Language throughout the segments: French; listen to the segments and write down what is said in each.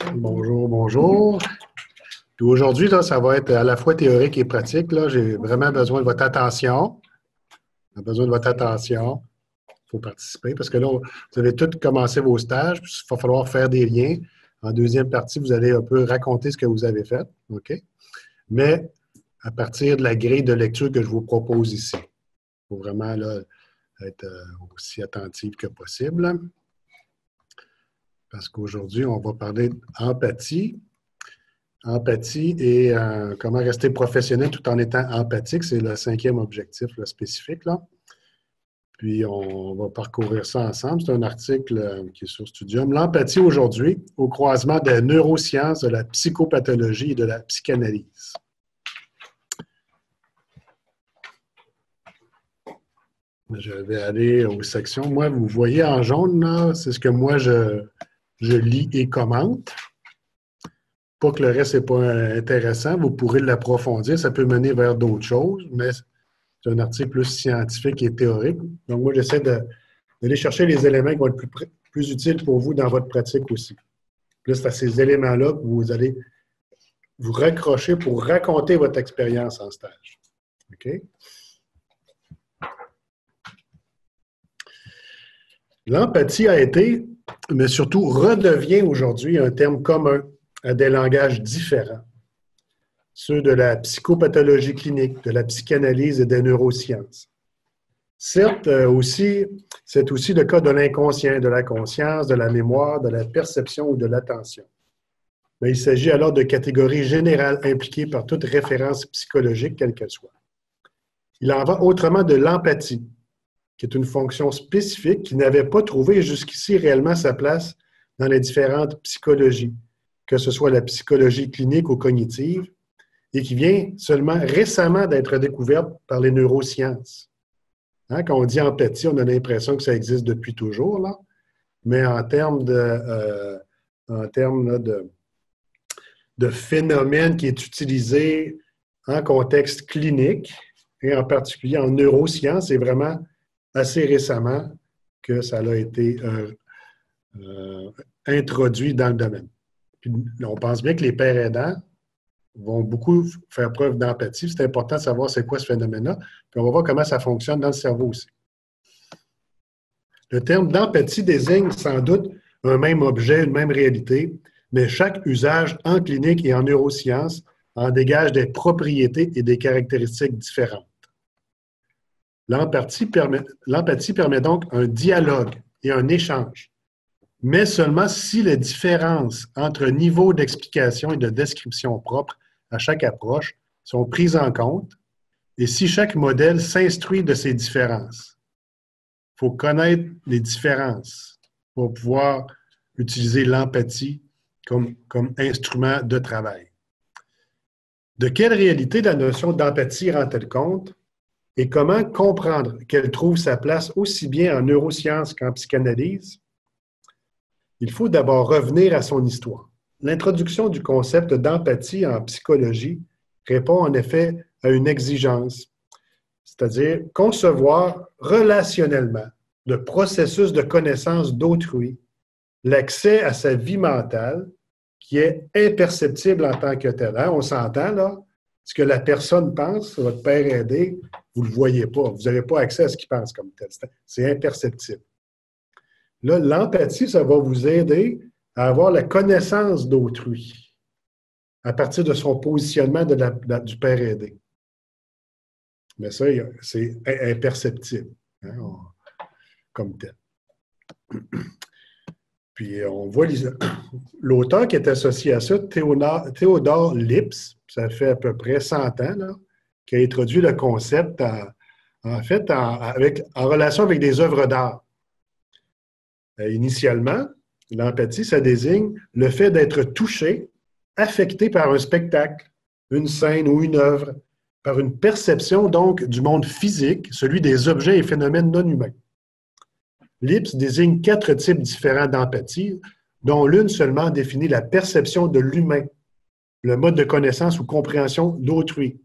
Bonjour, bonjour. Puis aujourd'hui, là, ça va être à la fois théorique et pratique. Là, j'ai vraiment besoin de votre attention. J'ai besoin de votre attention. Il faut participer parce que là, vous avez tous commencé vos stages. Puis il va falloir faire des liens. En deuxième partie, vous allez un peu raconter ce que vous avez fait. OK? Mais à partir de la grille de lecture que je vous propose ici. Il faut vraiment là, être aussi attentif que possible. Parce qu'aujourd'hui, on va parler d'empathie. Empathie et comment rester professionnel tout en étant empathique, c'est le 5e objectif là, spécifique. Là. Puis, on va parcourir ça ensemble. C'est un article qui est sur Studium. L'empathie aujourd'hui, au croisement des neurosciences, de la psychopathologie et de la psychanalyse. Je vais aller aux sections. Moi, vous voyez en jaune, là, c'est ce que moi, je lis et commente. Pas que le reste n'est pas intéressant, vous pourrez l'approfondir, ça peut mener vers d'autres choses, mais c'est un article plus scientifique et théorique. Donc, moi, j'essaie d'aller chercher les éléments qui vont être plus utiles pour vous dans votre pratique aussi. Puis là, c'est à ces éléments-là que vous allez vous raccrocher pour raconter votre expérience en stage. OK? L'empathie a été, mais surtout redevient aujourd'hui un terme commun à des langages différents, ceux de la psychopathologie clinique, de la psychanalyse et des neurosciences. Certes, c'est aussi le cas de l'inconscient, de la conscience, de la mémoire, de la perception ou de l'attention. Mais il s'agit alors de catégories générales impliquées par toute référence psychologique, quelle qu'elle soit. Il en va autrement de l'empathie, qui est une fonction spécifique qui n'avait pas trouvé jusqu'ici réellement sa place dans les différentes psychologies, que ce soit la psychologie clinique ou cognitive, et qui vient seulement récemment d'être découverte par les neurosciences. Hein, quand on dit empathie, on a l'impression que ça existe depuis toujours, là, mais en termes de phénomène qui est utilisé en contexte clinique, et en particulier en neurosciences, c'est vraiment assez récemment que ça a été introduit dans le domaine. Puis, on pense bien que les pères aidants vont beaucoup faire preuve d'empathie. C'est important de savoir c'est quoi ce phénomène-là. Puis on va voir comment ça fonctionne dans le cerveau aussi. Le terme d'empathie désigne sans doute un même objet, une même réalité, mais chaque usage en clinique et en neurosciences en dégage des propriétés et des caractéristiques différentes. L'empathie permet donc un dialogue et un échange, mais seulement si les différences entre niveaux d'explication et de description propres à chaque approche sont prises en compte et si chaque modèle s'instruit de ces différences. Il faut connaître les différences pour pouvoir utiliser l'empathie comme instrument de travail. De quelle réalité la notion d'empathie rend-elle compte et comment comprendre qu'elle trouve sa place aussi bien en neurosciences qu'en psychanalyse? Il faut d'abord revenir à son histoire. L'introduction du concept d'empathie en psychologie répond en effet à une exigence, c'est-à-dire concevoir relationnellement le processus de connaissance d'autrui, l'accès à sa vie mentale qui est imperceptible en tant que tel. Hein? On s'entend là, ce que la personne pense, votre père aidé, vous ne le voyez pas, vous n'avez pas accès à ce qu'il pense comme tel, c'est imperceptible. Là, l'empathie, ça va vous aider à avoir la connaissance d'autrui à partir de son positionnement du père aidé. Mais ça, c'est imperceptible, hein, comme tel. Puis on voit l'auteur qui est associé à ça, Théodore Lipps, ça fait à peu près 100 ans, là, qui a introduit le concept en relation avec des œuvres d'art. Initialement, l'empathie, ça désigne le fait d'être touché, affecté par un spectacle, une scène ou une œuvre, par une perception donc du monde physique, celui des objets et phénomènes non humains. Lipps désigne 4 types différents d'empathie, dont l'une seulement définit la perception de l'humain, le mode de connaissance ou compréhension d'autrui.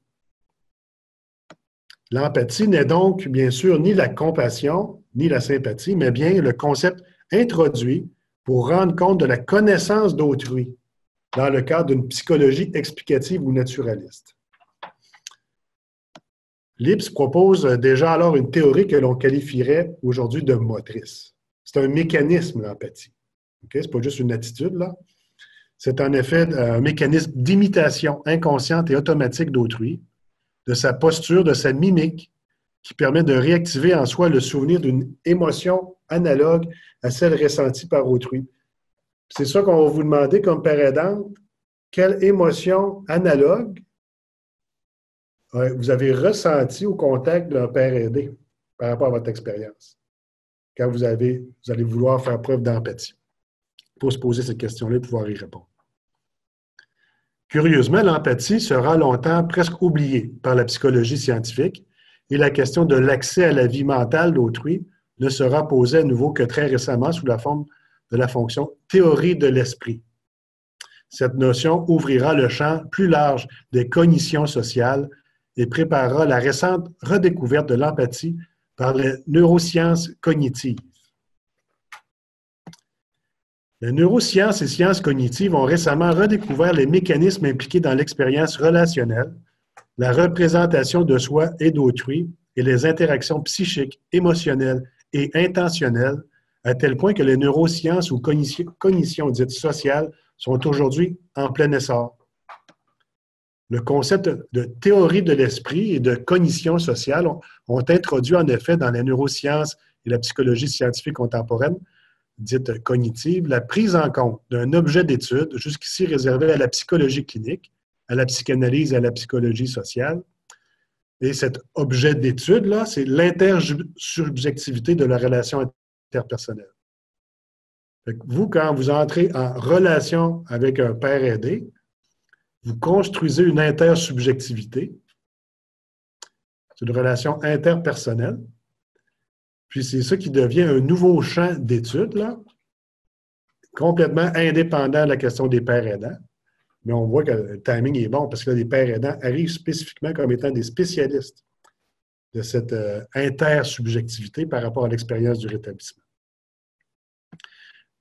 L'empathie n'est donc, bien sûr, ni la compassion, ni la sympathie, mais bien le concept introduit pour rendre compte de la connaissance d'autrui dans le cadre d'une psychologie explicative ou naturaliste. Lipps propose déjà alors une théorie que l'on qualifierait aujourd'hui de motrice. C'est un mécanisme, l'empathie. Okay? Ce n'est pas juste une attitude, là. C'est en effet un mécanisme d'imitation inconsciente et automatique d'autrui, de sa posture, de sa mimique, qui permet de réactiver en soi le souvenir d'une émotion analogue à celle ressentie par autrui. C'est ça qu'on va vous demander comme père aidante. Quelle émotion analogue vous avez ressenti au contact d'un père aidé par rapport à votre expérience, quand vous allez vouloir faire preuve d'empathie? Il faut se poser cette question-là et pouvoir y répondre. Curieusement, l'empathie sera longtemps presque oubliée par la psychologie scientifique et la question de l'accès à la vie mentale d'autrui ne sera posée à nouveau que très récemment sous la forme de la fonction théorie de l'esprit. Cette notion ouvrira le champ plus large des cognitions sociales et préparera la récente redécouverte de l'empathie par les neurosciences cognitives. Les neurosciences et sciences cognitives ont récemment redécouvert les mécanismes impliqués dans l'expérience relationnelle, la représentation de soi et d'autrui et les interactions psychiques, émotionnelles et intentionnelles, à tel point que les neurosciences ou cognitions dites sociales sont aujourd'hui en plein essor. Le concept de théorie de l'esprit et de cognition sociale ont introduit en effet dans les neurosciences et la psychologie scientifique contemporaine, dite cognitive, la prise en compte d'un objet d'étude jusqu'ici réservé à la psychologie clinique, à la psychanalyse et à la psychologie sociale. Et cet objet d'étude-là, c'est l'intersubjectivité de la relation interpersonnelle. Vous, quand vous entrez en relation avec un père aidé, vous construisez une intersubjectivité. C'est une relation interpersonnelle. Puis c'est ça qui devient un nouveau champ d'études, là, complètement indépendant de la question des pères aidants. Mais on voit que le timing est bon parce que là, les pères aidants arrivent spécifiquement comme étant des spécialistes de cette intersubjectivité par rapport à l'expérience du rétablissement.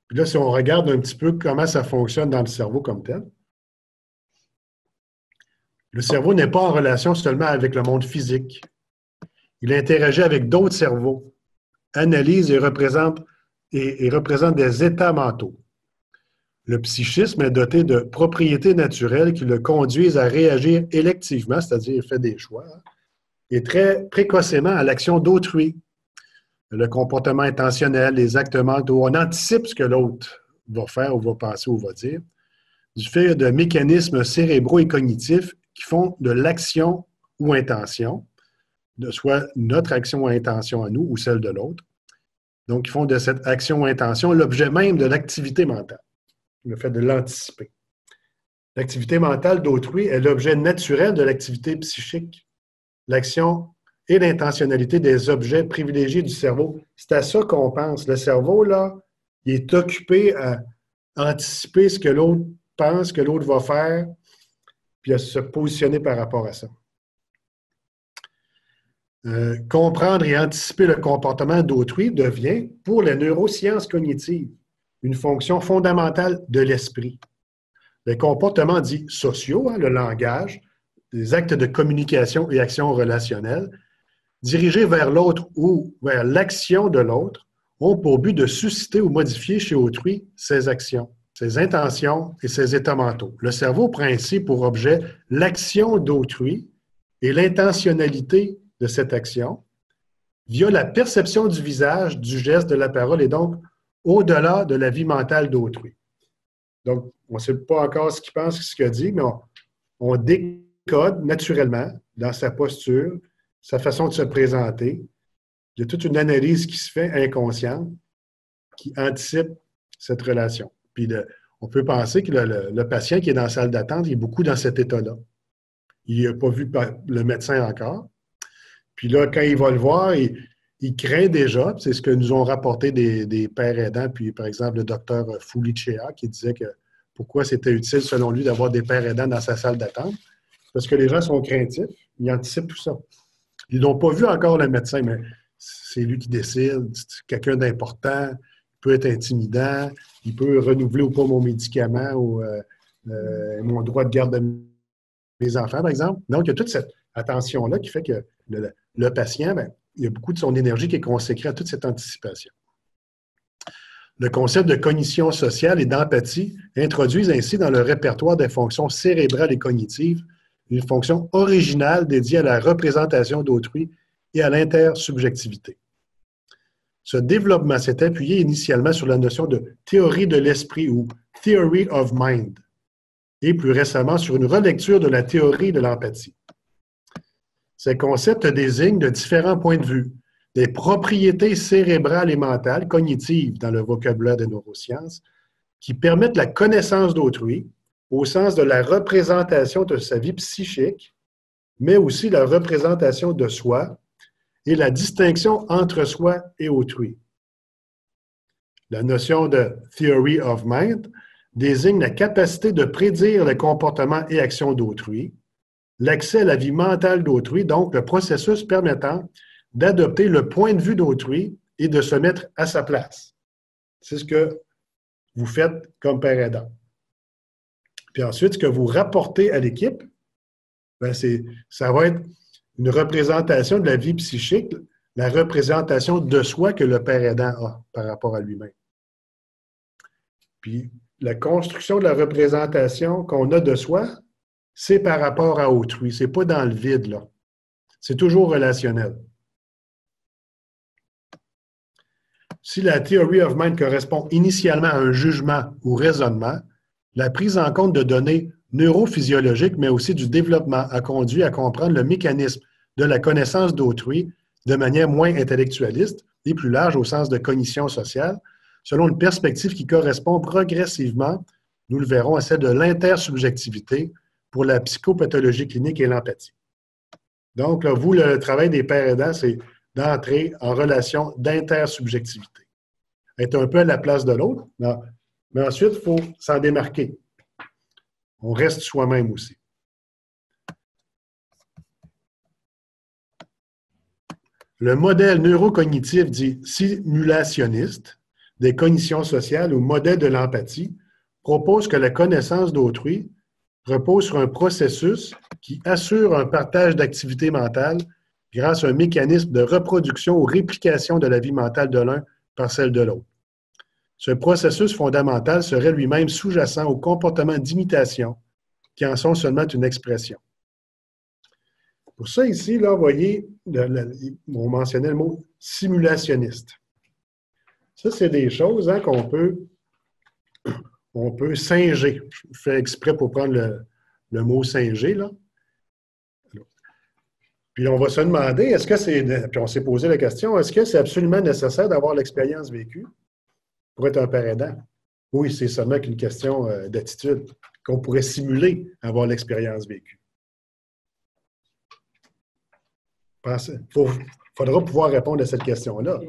Puis là, si on regarde un petit peu comment ça fonctionne dans le cerveau comme tel, le cerveau n'est pas en relation seulement avec le monde physique. Il interagit avec d'autres cerveaux, analyse et représente des états mentaux. Le psychisme est doté de propriétés naturelles qui le conduisent à réagir électivement, c'est-à-dire il fait des choix, et très précocement à l'action d'autrui. Le comportement intentionnel, les actes mentaux, on anticipe ce que l'autre va faire ou va penser ou va dire, du fait de mécanismes cérébraux et cognitifs qui font de l'action ou intention, de soit notre action ou intention à nous ou celle de l'autre. Donc, ils font de cette action ou intention l'objet même de l'activité mentale, le fait de l'anticiper. L'activité mentale d'autrui est l'objet naturel de l'activité psychique. L'action et l'intentionnalité des objets privilégiés du cerveau. C'est à ça qu'on pense. Le cerveau, là, il est occupé à anticiper ce que l'autre pense, que l'autre va faire, puis à se positionner par rapport à ça. Comprendre et anticiper le comportement d'autrui devient, pour les neurosciences cognitives, une fonction fondamentale de l'esprit. Les comportements dits sociaux, le langage, les actes de communication et actions relationnelles, dirigés vers l'autre ou vers l'action de l'autre, ont pour but de susciter ou modifier chez autrui ses actions, ses intentions et ses états mentaux. Le cerveau prend ainsi pour objet l'action d'autrui et l'intentionnalité de cette action via la perception du visage, du geste, de la parole et donc au-delà de la vie mentale d'autrui. Donc, on ne sait pas encore ce qu'il pense, ce qu'il a dit, mais on décode naturellement dans sa posture, sa façon de se présenter. Il y a toute une analyse qui se fait inconsciente qui anticipe cette relation. Puis on peut penser que le patient qui est dans la salle d'attente, il est beaucoup dans cet état-là. Il n'a pas vu le médecin encore. Puis là, quand il va le voir, il craint déjà, c'est ce que nous ont rapporté des pères aidants, puis par exemple le docteur Fulicea qui disait que pourquoi c'était utile selon lui d'avoir des pères aidants dans sa salle d'attente. Parce que les gens sont craintifs, ils anticipent tout ça. Ils n'ont pas vu encore le médecin, mais c'est lui qui décide, c'est quelqu'un d'important, il peut être intimidant, il peut renouveler ou pas mon médicament ou mon droit de garde de mes enfants, par exemple. Donc, il y a toute cette attention-là qui fait que le patient, bien, il y a beaucoup de son énergie qui est consacrée à toute cette anticipation. Le concept de cognition sociale et d'empathie introduisent ainsi dans le répertoire des fonctions cérébrales et cognitives une fonction originale dédiée à la représentation d'autrui et à l'intersubjectivité. Ce développement s'est appuyé initialement sur la notion de théorie de l'esprit ou theory of mind, et plus récemment sur une relecture de la théorie de l'empathie. Ces concepts désignent de différents points de vue des propriétés cérébrales et mentales, cognitives dans le vocabulaire des neurosciences, qui permettent la connaissance d'autrui au sens de la représentation de sa vie psychique, mais aussi la représentation de soi et la distinction entre soi et autrui. La notion de theory of mind désigne la capacité de prédire les comportements et actions d'autrui, l'accès à la vie mentale d'autrui, donc le processus permettant d'adopter le point de vue d'autrui et de se mettre à sa place. C'est ce que vous faites comme père aidant. Puis ensuite, ce que vous rapportez à l'équipe, bien, ça va être une représentation de la vie psychique, la représentation de soi que le père aidant a par rapport à lui-même. Puis la construction de la représentation qu'on a de soi, c'est par rapport à autrui. Ce n'est pas dans le vide, là. C'est toujours relationnel. Si la theory of mind correspond initialement à un jugement ou raisonnement, la prise en compte de données neurophysiologiques, mais aussi du développement, a conduit à comprendre le mécanisme de la connaissance d'autrui de manière moins intellectualiste et plus large au sens de cognition sociale, selon une perspective qui correspond progressivement, nous le verrons, à celle de l'intersubjectivité pour la psychopathologie clinique et l'empathie. Donc, là, vous, le travail des pères aidants, c'est d'entrer en relation d'intersubjectivité. Être un peu à la place de l'autre, mais ensuite, il faut s'en démarquer. On reste soi-même aussi. Le modèle neurocognitif dit simulationniste des cognitions sociales ou modèle de l'empathie propose que la connaissance d'autrui repose sur un processus qui assure un partage d'activités mentales grâce à un mécanisme de reproduction ou réplication de la vie mentale de l'un par celle de l'autre. Ce processus fondamental serait lui-même sous-jacent aux comportements d'imitation qui en sont seulement une expression. Pour ça, ici, là, vous voyez, on mentionnait le mot simulationniste. Ça, c'est des choses hein, on peut singer. Je fais exprès pour prendre le mot singer, là. Puis on va se demander, est-ce que c'est, puis on s'est posé la question, est-ce que c'est absolument nécessaire d'avoir l'expérience vécue pour être un père aidant? Oui, c'est seulement qu'une question d'attitude, qu'on pourrait simuler avoir l'expérience vécue. Il faudra pouvoir répondre à cette question-là.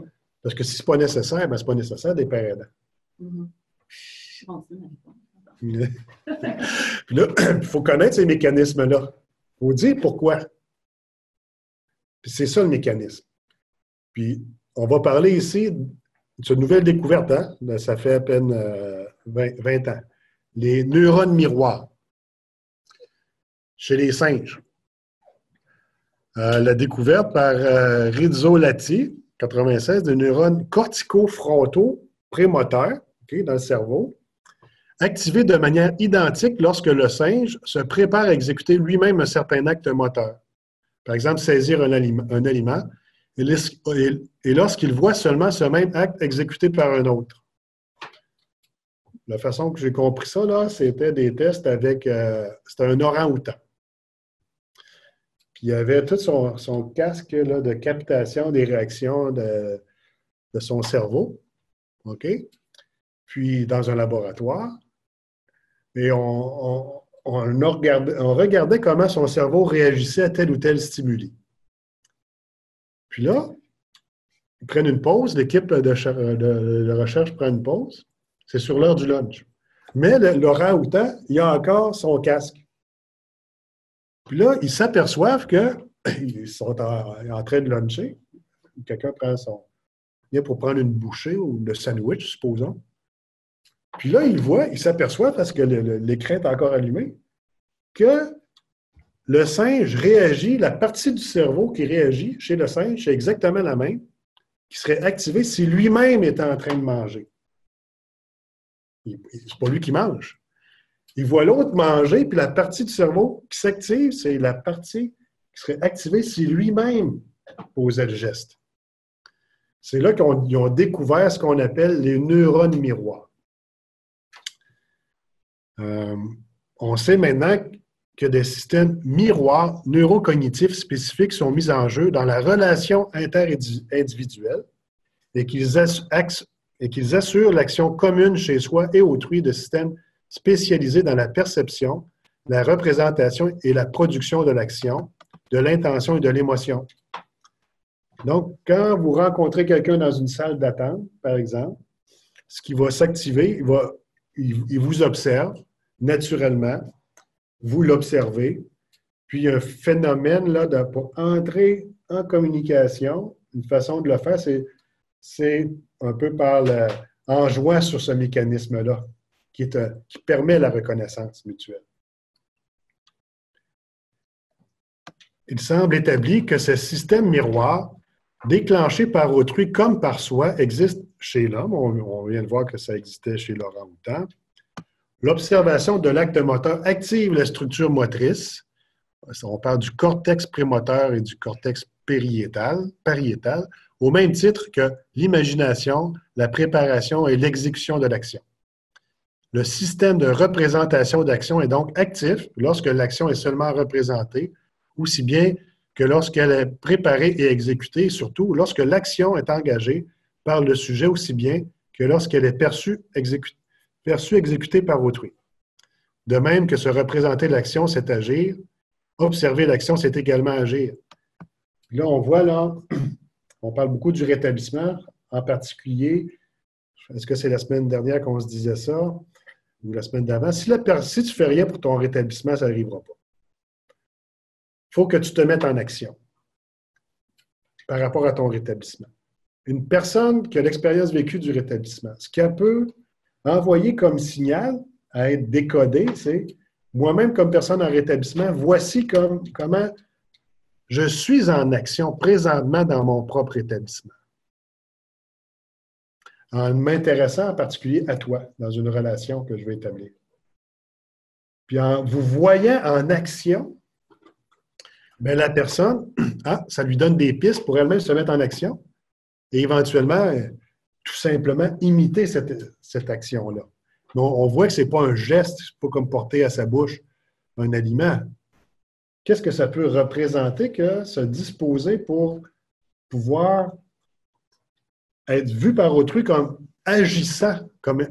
Parce que si ce n'est pas nécessaire, ben, ce n'est pas nécessaire des pères aidants. Puis là, il faut connaître ces mécanismes-là. Il faut dire pourquoi. Puis c'est ça le mécanisme. Puis on va parler ici de une nouvelle découverte, hein? Ça fait à peine 20 ans. Les neurones miroirs chez les singes. La découverte par Rizzolatti, 96, de neurones corticofrontaux prémoteurs dans le cerveau, activés de manière identique lorsque le singe se prépare à exécuter lui-même un certain acte moteur. Par exemple, saisir un aliment, et lorsqu'il voit seulement ce même acte exécuté par un autre. La façon que j'ai compris ça, là, c'était des tests avec... c'était un orang-outan. Puis il avait tout son casque là, de captation des réactions de son cerveau. OK? Puis dans un laboratoire. Et on regardait comment son cerveau réagissait à tel ou tel stimuli. Puis là, ils prennent une pause, l'équipe de recherche prend une pause. C'est sur l'heure du lunch. Mais l'orang-outan, il a encore son casque. Puis là, ils s'aperçoivent qu'ils sont en train de luncher. Quelqu'un prend vient pour prendre une bouchée ou le sandwich, supposons. Puis là, il s'aperçoit, parce que l'écran est encore allumé, que le singe réagit, la partie du cerveau qui réagit chez le singe, c'est exactement la même, qui serait activée si lui-même était en train de manger. C'est pas lui qui mange. Il voit l'autre manger, puis la partie du cerveau qui s'active, c'est la partie qui serait activée si lui-même posait le geste. C'est là qu'ils ont découvert ce qu'on appelle les neurones miroirs. On sait maintenant que des systèmes miroirs neurocognitifs spécifiques sont mis en jeu dans la relation interindividuelle et qu'ils assurent l'action commune chez soi et autrui de systèmes spécialisés dans la perception, la représentation et la production de l'action, de l'intention et de l'émotion. Donc, quand vous rencontrez quelqu'un dans une salle d'attente, par exemple, ce qui va s'activer, il vous observe naturellement, vous l'observez, puis il y a un phénomène là, pour entrer en communication, une façon de le faire, c'est un peu en jouant sur ce mécanisme-là qui permet la reconnaissance mutuelle. Il semble établi que ce système miroir, déclenché par autrui comme par soi, existe chez l'homme. On vient de voir que ça existait chez l'orang-outan. L'observation de l'acte moteur active la structure motrice. On parle du cortex prémoteur et du cortex pariétal, au même titre que l'imagination, la préparation et l'exécution de l'action. Le système de représentation d'action est donc actif lorsque l'action est seulement représentée, aussi bien que lorsqu'elle est préparée et exécutée, surtout lorsque l'action est engagée par le sujet, aussi bien que lorsqu'elle est perçue exécutée par autrui. De même que se représenter l'action, c'est agir. Observer l'action, c'est également agir. Puis là, on voit, on parle beaucoup du rétablissement, en particulier, est-ce que c'est la semaine dernière qu'on se disait ça, ou la semaine d'avant? Si tu ne fais rien pour ton rétablissement, ça n'arrivera pas. Il faut que tu te mettes en action par rapport à ton rétablissement. Une personne qui a l'expérience vécue du rétablissement, ce qu'elle peut envoyer comme signal à être décodé, c'est moi-même comme personne en rétablissement, voici comment je suis en action présentement dans mon propre rétablissement. En m'intéressant en particulier à toi, dans une relation que je vais établir. Puis en vous voyant en action, bien, la personne, ça lui donne des pistes pour elle-même se mettre en action et éventuellement, tout simplement, imiter cette action-là. Mais on voit que ce n'est pas un geste, c'est pas comme porter à sa bouche un aliment. Qu'est-ce que ça peut représenter que se disposer pour pouvoir être vu par autrui comme agissant, comme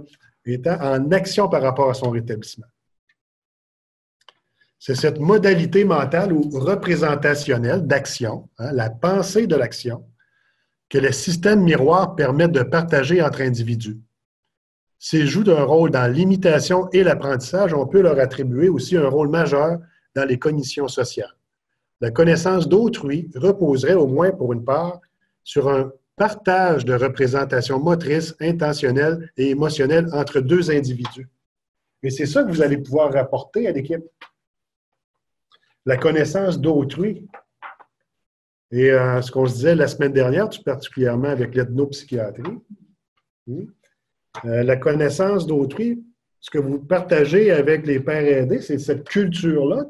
étant en action par rapport à son rétablissement? C'est cette modalité mentale ou représentationnelle d'action, la pensée de l'action, que les systèmes miroirs permettent de partager entre individus. S'ils jouent un rôle dans l'imitation et l'apprentissage, on peut leur attribuer aussi un rôle majeur dans les cognitions sociales. La connaissance d'autrui reposerait au moins pour une part sur un partage de représentations motrices, intentionnelles et émotionnelles entre deux individus. Et c'est ça que vous allez pouvoir rapporter à l'équipe. La connaissance d'autrui. Et ce qu'on se disait la semaine dernière, tout particulièrement avec l'ethnopsychiatrie, la connaissance d'autrui, ce que vous partagez avec les pères aidés, c'est cette culture-là,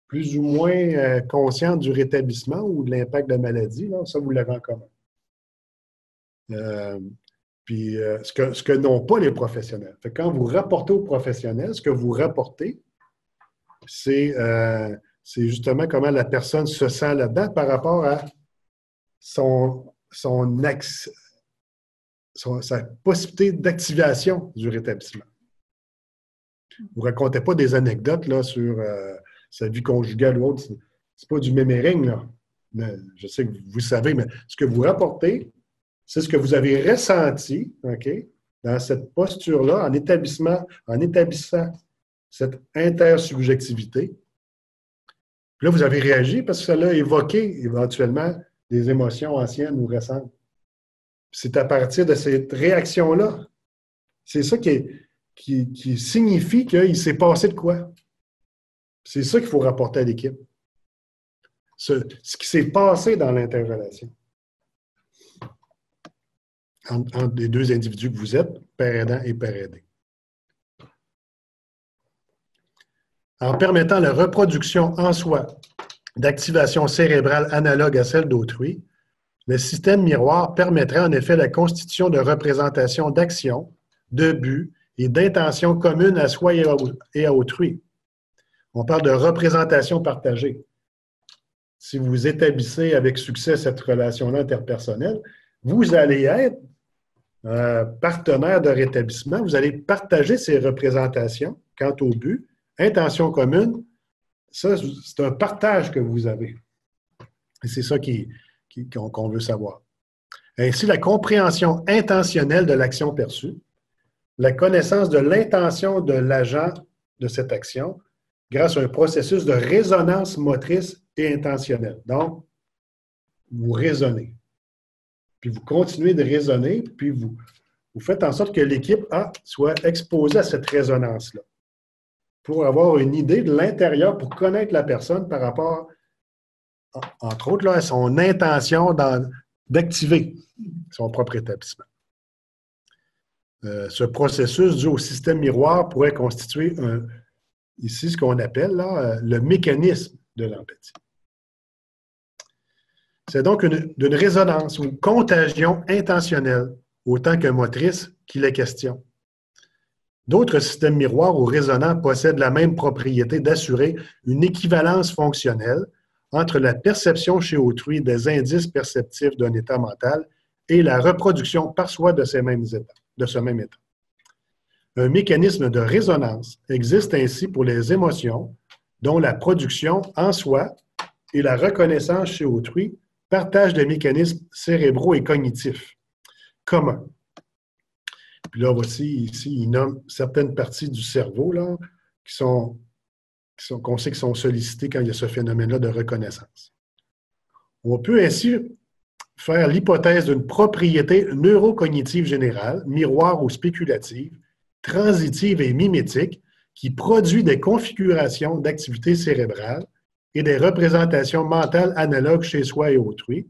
plus ou moins consciente du rétablissement ou de l'impact de la maladie, là, ça, vous l'avez en commun. Puis ce que n'ont pas les professionnels. Fait que quand vous rapportez aux professionnels, ce que vous rapportez, c'est justement comment la personne se sent là-dedans par rapport à sa possibilité d'activation du rétablissement. Vous ne racontez pas des anecdotes là, sur sa vie conjugale ou autre. C'est pas du méméring, là. Mais je sais que vous savez, mais ce que vous rapportez, c'est ce que vous avez ressenti, OK, dans cette posture-là, en établissant cette intersubjectivité. Puis là, vous avez réagi parce que ça l'a évoqué éventuellement des émotions anciennes ou récentes. C'est à partir de cette réaction-là. C'est ça qui est. qui signifie qu'il s'est passé de quoi. C'est ça qu'il faut rapporter à l'équipe. Ce qui s'est passé dans l'interrelation entre les deux individus que vous êtes, père aidant et père aidé. En permettant la reproduction en soi d'activation cérébrale analogue à celle d'autrui, le système miroir permettrait en effet la constitution de représentations d'actions, de buts et d'intentions communes à soi et à autrui. On parle de représentation partagée. Si vous établissez avec succès cette relation-là interpersonnelle, vous allez être partenaire de rétablissement, vous allez partager ces représentations quant au but, intention commune. Ça, c'est un partage que vous avez. Et c'est ça qu'on veut savoir. Ainsi, la compréhension intentionnelle de l'action perçue, la connaissance de l'intention de l'agent de cette action grâce à un processus de résonance motrice et intentionnelle. Donc, vous raisonnez. Puis vous continuez de raisonner, puis vous faites en sorte que l'équipe soit exposée à cette résonance-là pour avoir une idée de l'intérieur, pour connaître la personne par rapport, entre autres, là, à son intention d'activer son propre établissement. Ce processus dû au système miroir pourrait constituer ici ce qu'on appelle là, le mécanisme de l'empathie. C'est donc d'une résonance ou contagion intentionnelle, autant que motrice, qu'il est question. D'autres systèmes miroirs ou résonants possèdent la même propriété d'assurer une équivalence fonctionnelle entre la perception chez autrui des indices perceptifs d'un état mental et la reproduction par soi de ce même état. Un mécanisme de résonance existe ainsi pour les émotions, dont la production en soi et la reconnaissance chez autrui partagent des mécanismes cérébraux et cognitifs communs. Puis là, voici, ici, il nomme certaines parties du cerveau là, qu'on sait qui sont sollicitées quand il y a ce phénomène-là de reconnaissance. On peut ainsi faire l'hypothèse d'une propriété neurocognitive générale, miroir ou spéculative, transitive et mimétique, qui produit des configurations d'activité cérébrale et des représentations mentales analogues chez soi et autrui,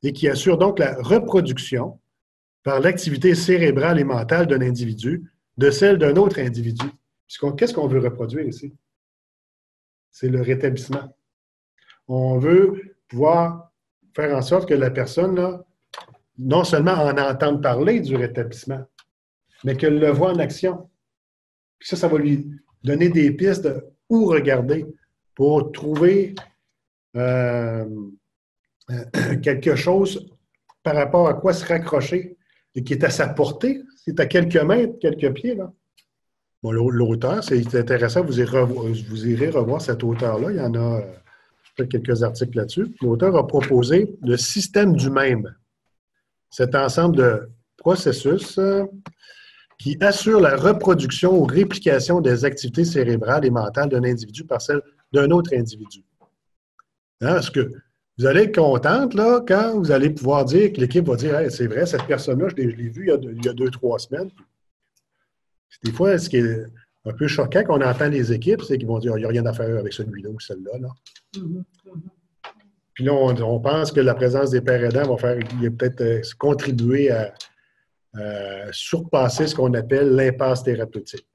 et qui assure donc la reproduction par l'activité cérébrale et mentale d'un individu de celle d'un autre individu. Qu'est-ce qu'on veut reproduire ici? C'est le rétablissement. On veut pouvoir faire en sorte que la personne, là, non seulement en entende parler du rétablissement, mais qu'elle le voit en action. Puis ça va lui donner des pistes de où regarder pour trouver quelque chose par rapport à quoi se raccrocher et qui est à sa portée, c'est à quelques mètres, quelques pieds. Là. Bon, l'auteur, c'est intéressant, vous irez revoir cet auteur-là. Il y en a quelques articles là-dessus. L'auteur a proposé le système du même. Cet ensemble de processus qui assure la reproduction ou réplication des activités cérébrales et mentales d'un individu par celle d'un autre individu. Hein, parce que vous allez être contente là, quand vous allez pouvoir dire que l'équipe va dire hey, c'est vrai, cette personne-là, je l'ai vue il y a 2-3 semaines. Des fois, ce qui est un peu choquant qu'on entend les équipes, c'est qu'ils vont dire il n'y a rien à faire avec celui-là ou celle-là. Là. Puis là, on pense que la présence des pères aidants va peut-être contribuer à surpasser ce qu'on appelle l'impasse thérapeutique.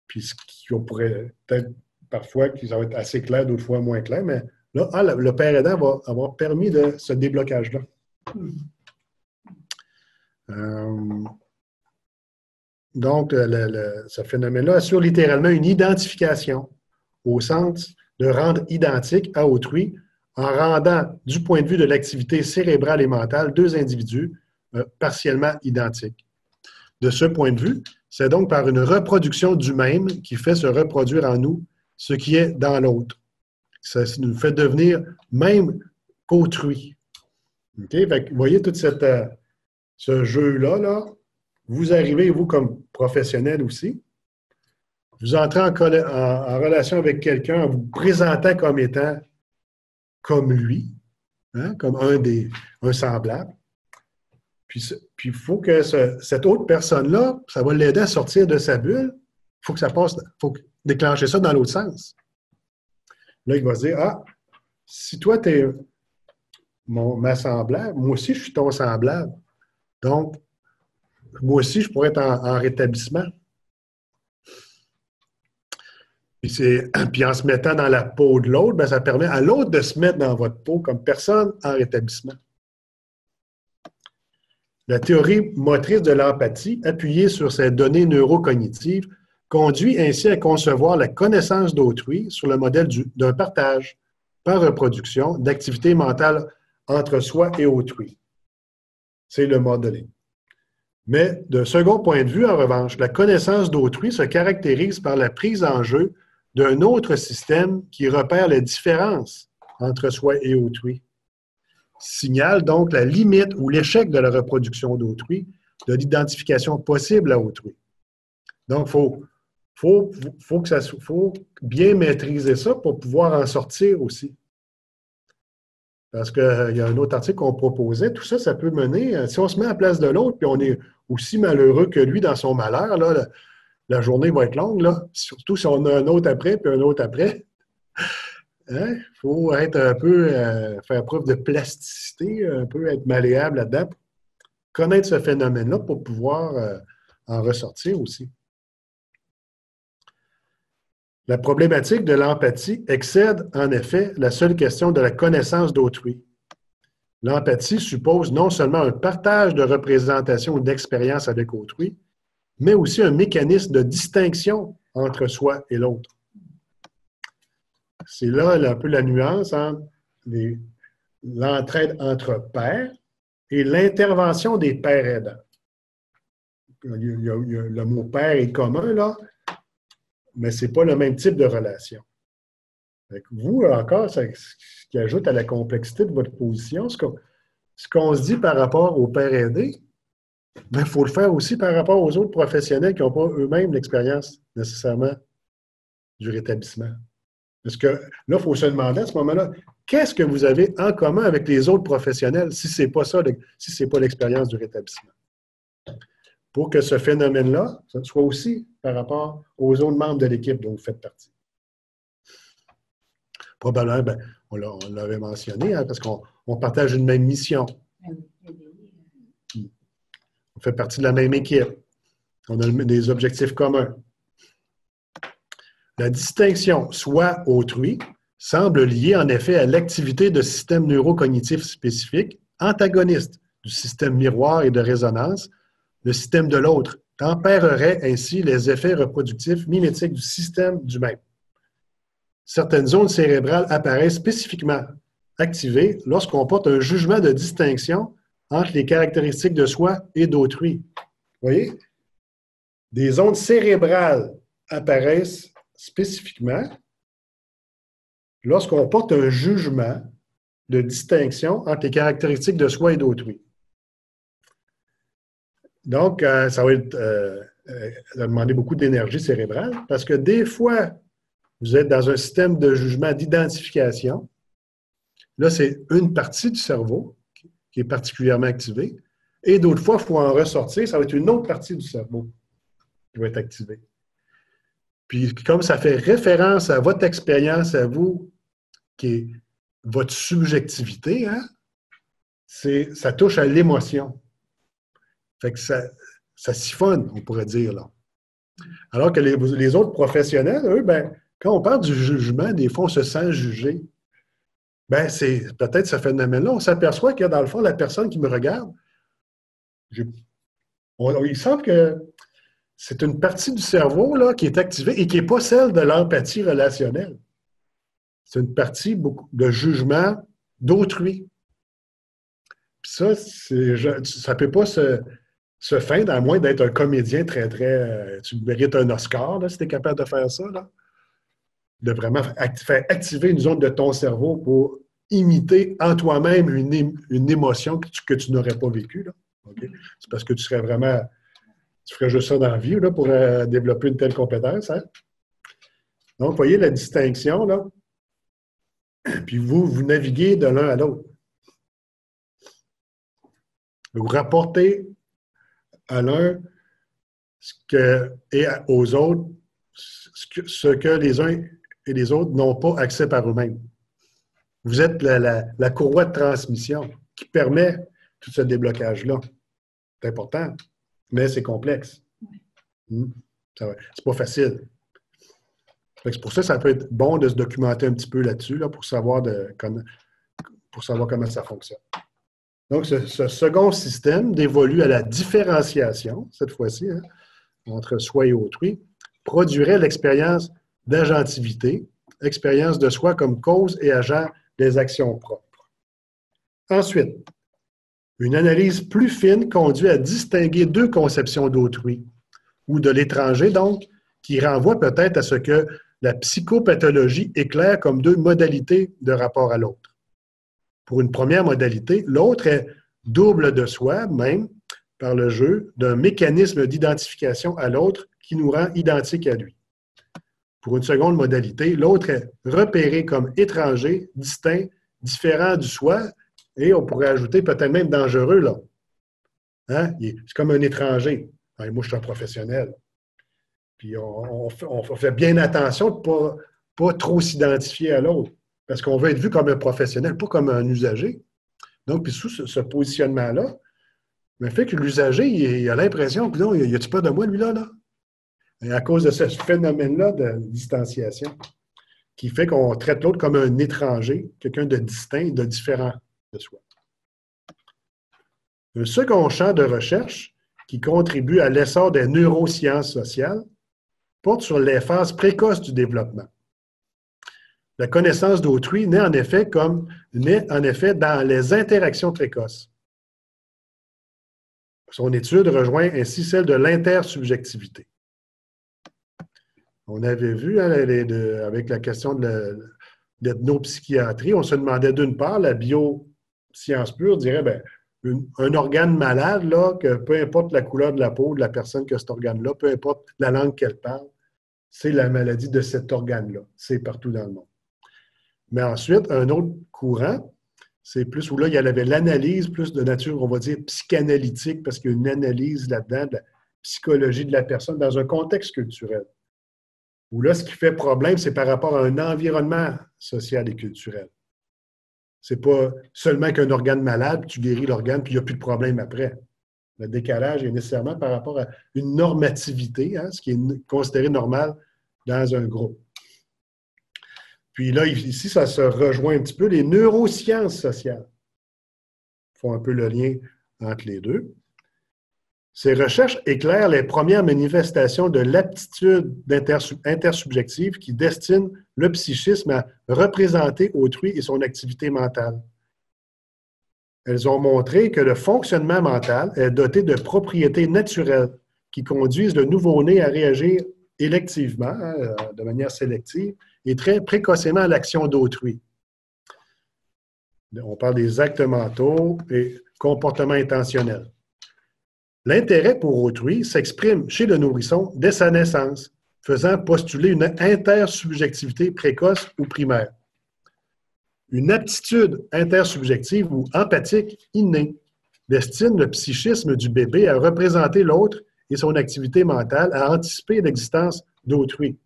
Puis on pourrait peut-être parfois que ça va être assez clair, d'autres fois moins clair, mais là, le père aidant va avoir permis de ce déblocage-là. Donc, ce phénomène-là assure littéralement une identification au sens de rendre identique à autrui en rendant, du point de vue de l'activité cérébrale et mentale, deux individus partiellement identiques. De ce point de vue, c'est donc par une reproduction du même qui fait se reproduire en nous ce qui est dans l'autre. Ça nous fait devenir même qu'autrui. Okay? Fait que, vous voyez tout ce jeu-là, là, vous arrivez, vous, comme professionnel aussi, vous entrez en relation avec quelqu'un en vous présentant comme étant comme lui, hein, comme un semblable. Puis il faut que cette autre personne-là, ça va l'aider à sortir de sa bulle. Il faut que ça passe, faut déclencher ça dans l'autre sens. Là, il va se dire, ah, si toi, tu es ma semblable, moi aussi, je suis ton semblable. Donc, moi aussi, je pourrais être en rétablissement. Puis en se mettant dans la peau de l'autre, ben, ça permet à l'autre de se mettre dans votre peau comme personne en rétablissement. La théorie motrice de l'empathie, appuyée sur ces données neurocognitives, conduit ainsi à concevoir la connaissance d'autrui sur le modèle d'un partage, par reproduction, d'activités mentales entre soi et autrui. C'est le modeling. Mais d'un second point de vue, en revanche, la connaissance d'autrui se caractérise par la prise en jeu d'un autre système qui repère les différences entre soi et autrui. Signale donc la limite ou l'échec de la reproduction d'autrui, de l'identification possible à autrui. Donc, faut bien maîtriser ça pour pouvoir en sortir aussi. Parce qu'il y a un autre article qu'on proposait, tout ça, ça peut mener, si on se met à la place de l'autre, puis on est aussi malheureux que lui dans son malheur, là, la journée va être longue, là, surtout si on a un autre après, puis un autre après. Il faut être un peu, faire preuve de plasticité, un peu être malléable là-dedans, connaître ce phénomène-là pour pouvoir en ressortir aussi. La problématique de l'empathie excède en effet la seule question de la connaissance d'autrui. L'empathie suppose non seulement un partage de représentation ou d'expérience avec autrui, mais aussi un mécanisme de distinction entre soi et l'autre. C'est là un peu la nuance entre l'entraide entre pairs et l'intervention des pairs aidants. Le mot père est commun, là, mais ce n'est pas le même type de relation. Vous, encore, ce qui ajoute à la complexité de votre position, ce qu'on se dit par rapport aux pères aidés, il faut le faire aussi par rapport aux autres professionnels qui n'ont pas eux-mêmes l'expérience nécessairement du rétablissement. Parce que là, il faut se demander à ce moment-là, qu'est-ce que vous avez en commun avec les autres professionnels si ce n'est pas ça, si ce n'est pas l'expérience du rétablissement? Pour que ce phénomène-là soit aussi par rapport aux autres membres de l'équipe dont vous faites partie. Probablement, ben, on l'avait mentionné, hein, parce qu'on partage une même mission. On fait partie de la même équipe. On a des objectifs communs. La distinction soi-autrui semble liée en effet à l'activité de systèmes neurocognitifs spécifiques, antagonistes du système miroir et de résonance. Le système de l'autre tempérerait ainsi les effets reproductifs mimétiques du système du même. Certaines zones cérébrales apparaissent spécifiquement activées lorsqu'on porte un jugement de distinction entre les caractéristiques de soi et d'autrui. Vous voyez? Des zones cérébrales apparaissent spécifiquement lorsqu'on porte un jugement de distinction entre les caractéristiques de soi et d'autrui. Donc, ça va demander beaucoup d'énergie cérébrale parce que des fois, vous êtes dans un système de jugement d'identification. Là, c'est une partie du cerveau qui est particulièrement activée. Et d'autres fois, il faut en ressortir, ça va être une autre partie du cerveau qui va être activée. Puis, comme ça fait référence à votre expérience à vous, qui est votre subjectivité, hein, ça touche à l'émotion. Fait que ça siphonne, on pourrait dire, là. Alors que les autres professionnels, eux, ben, quand on parle du jugement, des fois, on se sent jugé. Ben, c'est peut-être ce phénomène-là. On s'aperçoit que, dans le fond, la personne qui me regarde, il semble que c'est une partie du cerveau là, qui est activée et qui n'est pas celle de l'empathie relationnelle. C'est une partie de jugement d'autrui. Puis ça, ça ne peut pas se feindre, à moins d'être un comédien très, très... tu mérites un Oscar, là, si tu es capable de faire ça. Là. De vraiment faire activer une zone de ton cerveau pour imiter en toi-même une émotion que tu n'aurais pas vécue. Là. Okay? C'est parce que tu serais vraiment... Tu ferais juste ça dans la vie là, pour développer une telle compétence. Hein? Donc, vous voyez la distinction, là. Puis vous naviguez de l'un à l'autre. Vous rapportez à l'un et aux autres ce que les uns et les autres n'ont pas accès par eux-mêmes. Vous êtes la courroie de transmission qui permet tout ce déblocage-là. C'est important, mais c'est complexe. C'est pas facile. C'est pour ça que ça peut être bon de se documenter un petit peu là-dessus là, pour savoir comment ça fonctionne. Donc, ce second système dévolu à la différenciation, cette fois-ci, hein, entre soi et autrui, produirait l'expérience d'agentivité, expérience de soi comme cause et agent des actions propres. Ensuite, une analyse plus fine conduit à distinguer deux conceptions d'autrui, ou de l'étranger, donc, qui renvoient peut-être à ce que la psychopathologie éclaire comme deux modalités de rapport à l'autre. Pour une première modalité, l'autre est double de soi, même par le jeu d'un mécanisme d'identification à l'autre qui nous rend identiques à lui. Pour une seconde modalité, l'autre est repéré comme étranger, distinct, différent du soi, et on pourrait ajouter peut-être même dangereux, là. Hein? C'est comme un étranger. Moi, je suis un professionnel. Puis on fait bien attention de ne pas trop s'identifier à l'autre, parce qu'on veut être vu comme un professionnel, pas comme un usager. Donc, puis sous ce positionnement-là, le fait que l'usager, il a l'impression que non, il y a-tu pas de moi, lui-là, là? Et à cause de ce phénomène-là de distanciation, qui fait qu'on traite l'autre comme un étranger, quelqu'un de distinct, de différent de soi. Un second champ de recherche qui contribue à l'essor des neurosciences sociales porte sur les phases précoces du développement. La connaissance d'autrui naît en effet dans les interactions précoces. Son étude rejoint ainsi celle de l'intersubjectivité. On avait vu avec la question de l'ethnopsychiatrie, on se demandait d'une part, la bioscience pure dirait un organe malade, là, que peu importe la couleur de la peau de la personne qui a cet organe-là, peu importe la langue qu'elle parle, c'est la maladie de cet organe-là. C'est partout dans le monde. Mais ensuite, un autre courant, c'est plus où là, il y avait l'analyse plus de nature, on va dire, psychanalytique, parce qu'il y a une analyse là-dedans de la psychologie de la personne dans un contexte culturel. Où là, ce qui fait problème, c'est par rapport à un environnement social et culturel. C'est pas seulement qu'un organe malade, puis tu guéris l'organe, puis il n'y a plus de problème après. Le décalage est nécessairement par rapport à une normativité, hein, ce qui est considéré normal dans un groupe. Puis là, ici, ça se rejoint un petit peu. Les neurosciences sociales font un peu le lien entre les deux. Ces recherches éclairent les premières manifestations de l'aptitude intersubjective qui destine le psychisme à représenter autrui et son activité mentale. Elles ont montré que le fonctionnement mental est doté de propriétés naturelles qui conduisent le nouveau-né à réagir électivement, de manière sélective, et très précocement à l'action d'autrui. On parle des actes mentaux et comportements intentionnels. L'intérêt pour autrui s'exprime chez le nourrisson dès sa naissance, faisant postuler une intersubjectivité précoce ou primaire. Une aptitude intersubjective ou empathique innée destine le psychisme du bébé à représenter l'autre et son activité mentale, à anticiper l'existence d'autrui.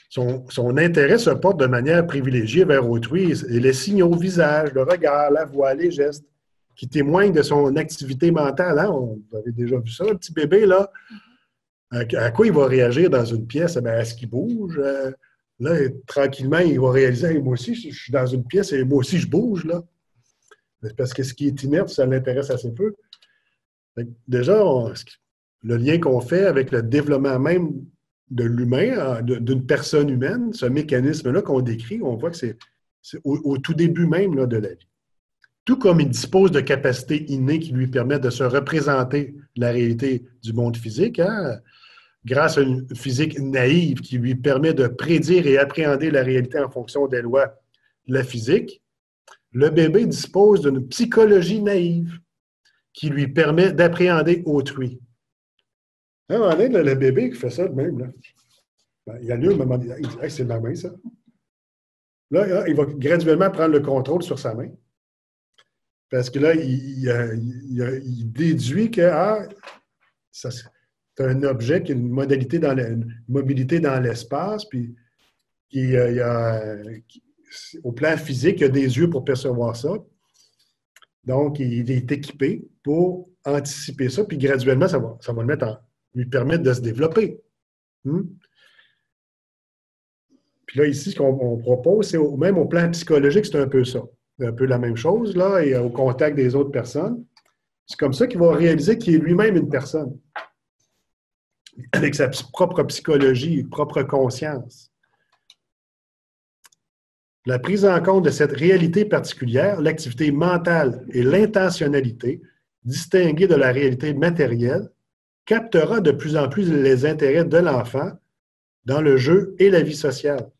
Son intérêt se porte de manière privilégiée vers autrui et les signes au visage, le regard, la voix, les gestes, qui témoignent de son activité mentale. Hein? Vous avez déjà vu ça, un petit bébé, là. À quoi il va réagir dans une pièce? À ce qu'il bouge. Là, tranquillement, il va réaliser, moi aussi, je suis dans une pièce et moi aussi, je bouge, là. Parce que ce qui est inerte, ça l'intéresse assez peu. Déjà, le lien qu'on fait avec le développement même de l'humain, d'une personne humaine, ce mécanisme-là qu'on décrit, on voit que c'est au tout début même là, de la vie. Tout comme il dispose de capacités innées qui lui permettent de se représenter la réalité du monde physique, hein, grâce à une physique naïve qui lui permet de prédire et appréhender la réalité en fonction des lois de la physique, le bébé dispose d'une psychologie naïve qui lui permet d'appréhender autrui. À un moment donné, le bébé qui fait ça de même, là, il allume, à un moment donné, il dit hey, « c'est ma main, ça ». Là, il va graduellement prendre le contrôle sur sa main. Parce que là, il déduit que c'est un objet qui a une modalité une mobilité dans l'espace, puis au plan physique, il a des yeux pour percevoir ça. Donc, il est équipé pour anticiper ça, puis graduellement, ça va lui permettre de se développer. Puis là, ici, ce qu'on propose, c'est même au plan psychologique, c'est un peu ça. Un peu la même chose, là, et au contact des autres personnes. C'est comme ça qu'il va réaliser qu'il est lui-même une personne, avec sa propre psychologie, propre conscience. La prise en compte de cette réalité particulière, l'activité mentale et l'intentionnalité, distinguée de la réalité matérielle, captera de plus en plus les intérêts de l'enfant dans le jeu et la vie sociale.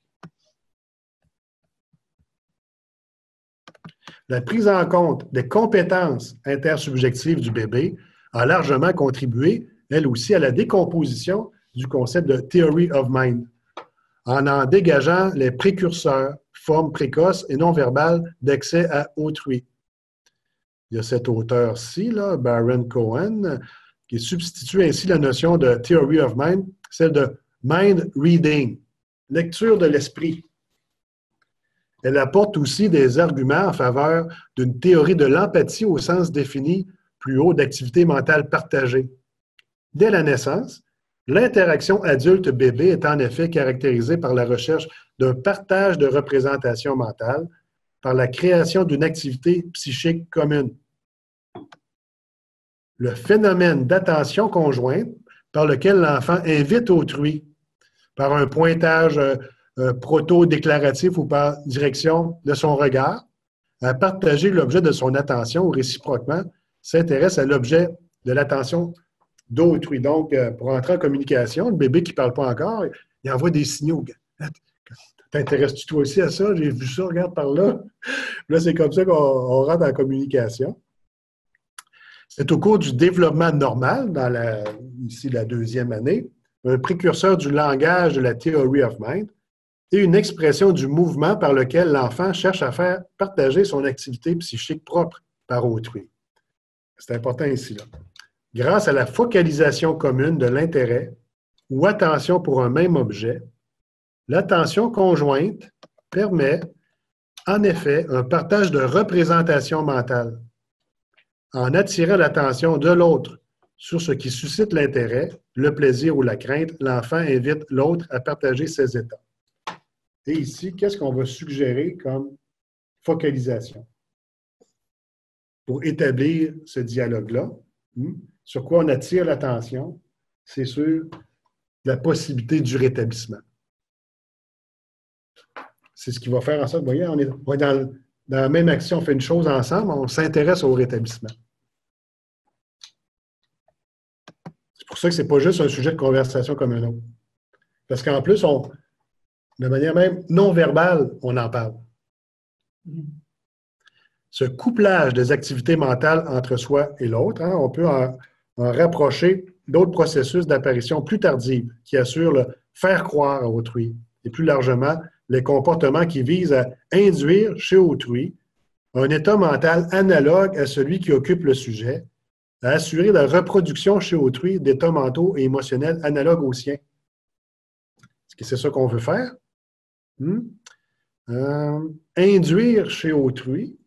La prise en compte des compétences intersubjectives du bébé a largement contribué, elle aussi, à la décomposition du concept de Theory of Mind, en dégageant les précurseurs, formes précoces et non verbales d'accès à autrui. Il y a cet auteur-ci, là, Baron Cohen, qui substitue ainsi la notion de Theory of Mind, celle de Mind Reading, lecture de l'esprit. Elle apporte aussi des arguments en faveur d'une théorie de l'empathie au sens défini plus haut d'activité mentale partagée. Dès la naissance, l'interaction adulte-bébé est en effet caractérisée par la recherche d'un partage de représentation mentale, par la création d'une activité psychique commune. Le phénomène d'attention conjointe par lequel l'enfant invite autrui, par un pointage proto-déclaratif ou par direction de son regard, à partager l'objet de son attention ou réciproquement s'intéresse à l'objet de l'attention d'autrui. Donc, pour entrer en communication, le bébé qui ne parle pas encore, il envoie des signaux. T'intéresses-tu toi aussi à ça? J'ai vu ça, regarde par là. Là, c'est comme ça qu'on rentre en communication. C'est au cours du développement normal, ici la deuxième année, un précurseur du langage de la Theory of Mind, et une expression du mouvement par lequel l'enfant cherche à faire partager son activité psychique propre par autrui. C'est important ici, là. Grâce à la focalisation commune de l'intérêt ou attention pour un même objet, l'attention conjointe permet, en effet, un partage de représentation mentale. En attirant l'attention de l'autre sur ce qui suscite l'intérêt, le plaisir ou la crainte, l'enfant invite l'autre à partager ses états. Et ici, qu'est-ce qu'on va suggérer comme focalisation? Pour établir ce dialogue-là, sur quoi on attire l'attention, c'est sur la possibilité du rétablissement. C'est ce qui va faire en sorte, vous voyez, on est dans la même action, on fait une chose ensemble, on s'intéresse au rétablissement. C'est pour ça que ce n'est pas juste un sujet de conversation comme un autre. Parce qu'en plus, de manière même non verbale, on en parle. Ce couplage des activités mentales entre soi et l'autre, on peut en rapprocher d'autres processus d'apparition plus tardives qui assurent le faire croire à autrui et plus largement les comportements qui visent à induire chez autrui un état mental analogue à celui qui occupe le sujet, à assurer la reproduction chez autrui d'états mentaux et émotionnels analogues aux siens. Est-ce que c'est ça qu'on veut faire? Induire chez autrui,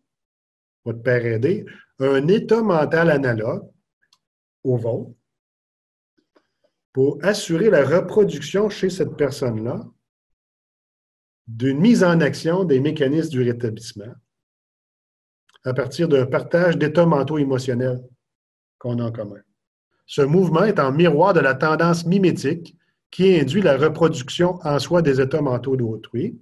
votre père aidé, un état mental analogue au vôtre pour assurer la reproduction chez cette personne-là d'une mise en action des mécanismes du rétablissement à partir d'un partage d'états mentaux émotionnels qu'on a en commun. Ce mouvement est en miroir de la tendance mimétique qui induit la reproduction en soi des états mentaux d'autrui,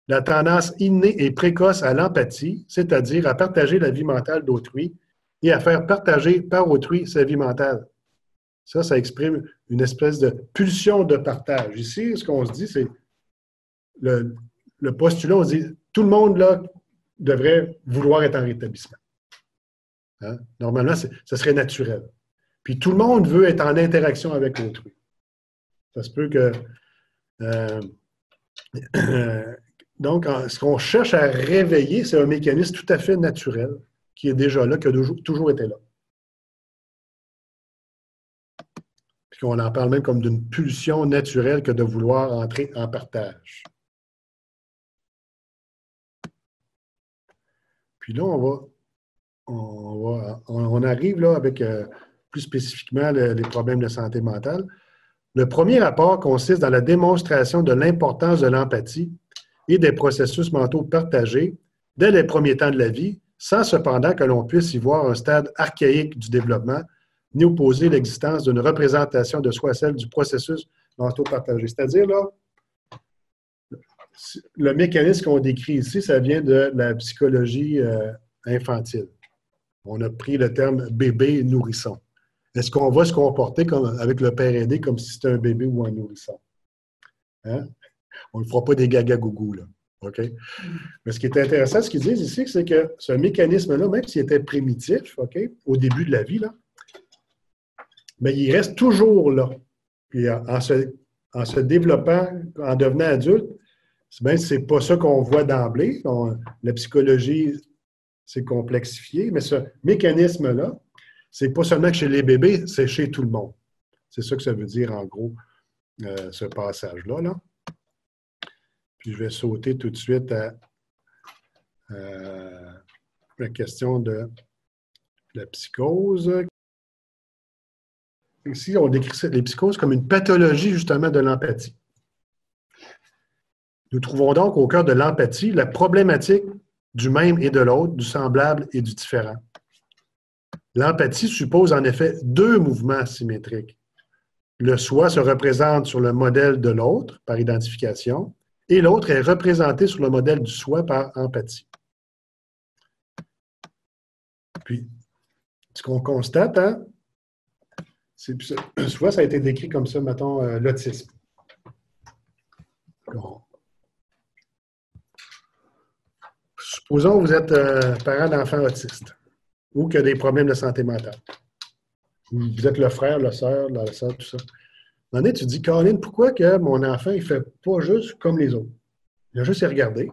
la tendance innée et précoce à l'empathie, c'est-à-dire à partager la vie mentale d'autrui et à faire partager par autrui sa vie mentale. Ça exprime une espèce de pulsion de partage. Ici, ce qu'on se dit, c'est le postulat, on se dit, tout le monde là devrait vouloir être en rétablissement. Normalement, ça serait naturel. Puis tout le monde veut être en interaction avec autrui. Ça se peut que... donc, ce qu'on cherche à réveiller, c'est un mécanisme tout à fait naturel qui est déjà là, qui a toujours été là. Puis on en parle même comme d'une pulsion naturelle que de vouloir entrer en partage. Puis là, on arrive là avec plus spécifiquement les problèmes de santé mentale. Le premier rapport consiste dans la démonstration de l'importance de l'empathie et des processus mentaux partagés dès les premiers temps de la vie, sans cependant que l'on puisse y voir un stade archaïque du développement, ni opposer l'existence d'une représentation de soi à celle du processus mentaux partagé. C'est-à-dire, là, le mécanisme qu'on décrit ici, ça vient de la psychologie infantile. On a pris le terme bébé nourrisson. Est-ce qu'on va se comporter avec le père aidé comme si c'était un bébé ou un nourrisson? Hein? On ne fera pas des gaga-gougou, là. OK? Mais ce qui est intéressant, ce qu'ils disent ici, c'est que ce mécanisme-là, même s'il était primitif, OK, au début de la vie, là, mais il reste toujours là. Puis en se développant, en devenant adulte, c'est pas ça qu'on voit d'emblée. La psychologie s'est complexifiée, mais ce mécanisme-là, c'est pas seulement que chez les bébés, c'est chez tout le monde. C'est ça que ça veut dire, en gros, ce passage-là. Là. Puis je vais sauter tout de suite à la question de la psychose. Ici, on décrit les psychoses comme une pathologie, justement, de l'empathie. Nous trouvons donc au cœur de l'empathie la problématique du même et de l'autre, du semblable et du différent. L'empathie suppose en effet deux mouvements symétriques. Le soi se représente sur le modèle de l'autre par identification et l'autre est représenté sur le modèle du soi par empathie. Puis, ce qu'on constate, hein, soit ça a été décrit comme ça, mettons, l'autisme. Bon. Supposons que vous êtes parent d'enfants autistes ou qui a des problèmes de santé mentale. Vous êtes le frère, la sœur, tout ça. À un moment donné, tu te dis, Caroline, pourquoi que mon enfant, il ne fait pas juste comme les autres? Il a juste à regarder.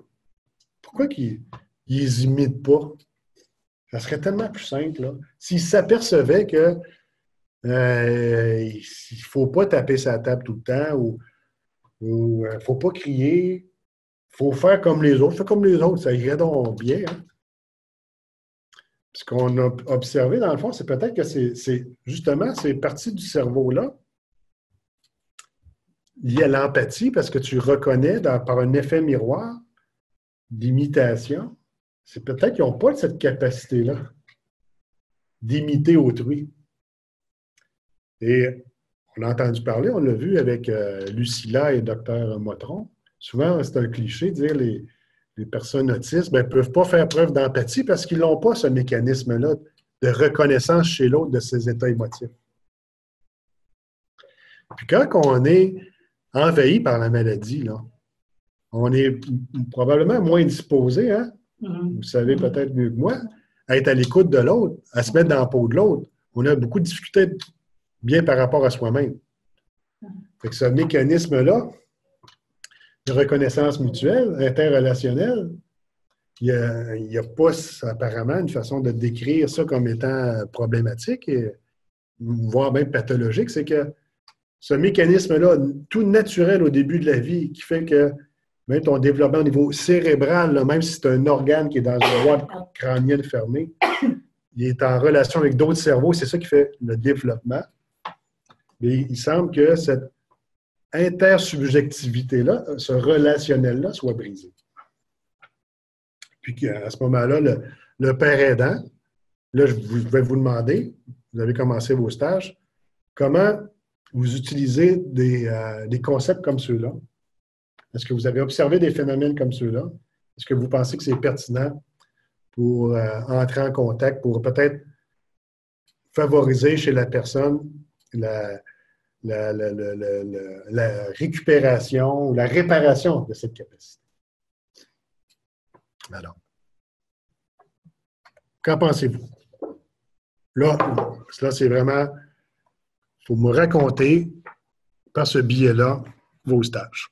Pourquoi qu'il ne les imite pas? Ça serait tellement plus simple, là. S'il s'apercevait que il ne faut pas taper sa table tout le temps ou il ne faut pas crier, il faut faire comme les autres. Fais comme les autres, ça irait donc bien. Hein? Ce qu'on a observé, dans le fond, c'est peut-être que c'est justement ces parties du cerveau-là liées à l'empathie, parce que tu reconnais par un effet miroir d'imitation. C'est peut-être qu'ils n'ont pas cette capacité-là d'imiter autrui. Et on a entendu parler, on l'a vu avec Lucilla et Dr Motron. Souvent, c'est un cliché de dire les personnes autistes ne peuvent pas faire preuve d'empathie parce qu'ils n'ont pas ce mécanisme-là de reconnaissance chez l'autre de ses états émotifs. Puis quand on est envahi par la maladie, là, on est probablement moins disposé, hein? Vous savez peut-être mieux que moi, à être à l'écoute de l'autre, à se mettre dans la peau de l'autre. On a beaucoup de difficultés bien par rapport à soi-même. Fait que ce mécanisme-là de reconnaissance mutuelle, interrelationnelle, il n'y a pas apparemment une façon de décrire ça comme étant problématique, et, voire même pathologique, c'est que ce mécanisme-là, tout naturel au début de la vie, qui fait que même ton développement au niveau cérébral, là, même si c'est un organe qui est dans une boîte crânienne fermée, il est en relation avec d'autres cerveaux, c'est ça qui fait le développement. Mais il semble que cette intersubjectivité-là, ce relationnel-là, soit brisé. Puis qu'à ce moment-là, le père aidant, là, je vais vous demander, vous avez commencé vos stages, comment vous utilisez des concepts comme ceux-là? Est-ce que vous avez observé des phénomènes comme ceux-là? Est-ce que vous pensez que c'est pertinent pour entrer en contact, pour peut-être favoriser chez la personne la récupération ou la réparation de cette capacité? Alors, qu'en pensez-vous? Là, c'est vraiment, il faut me raconter par ce biais-là vos stages.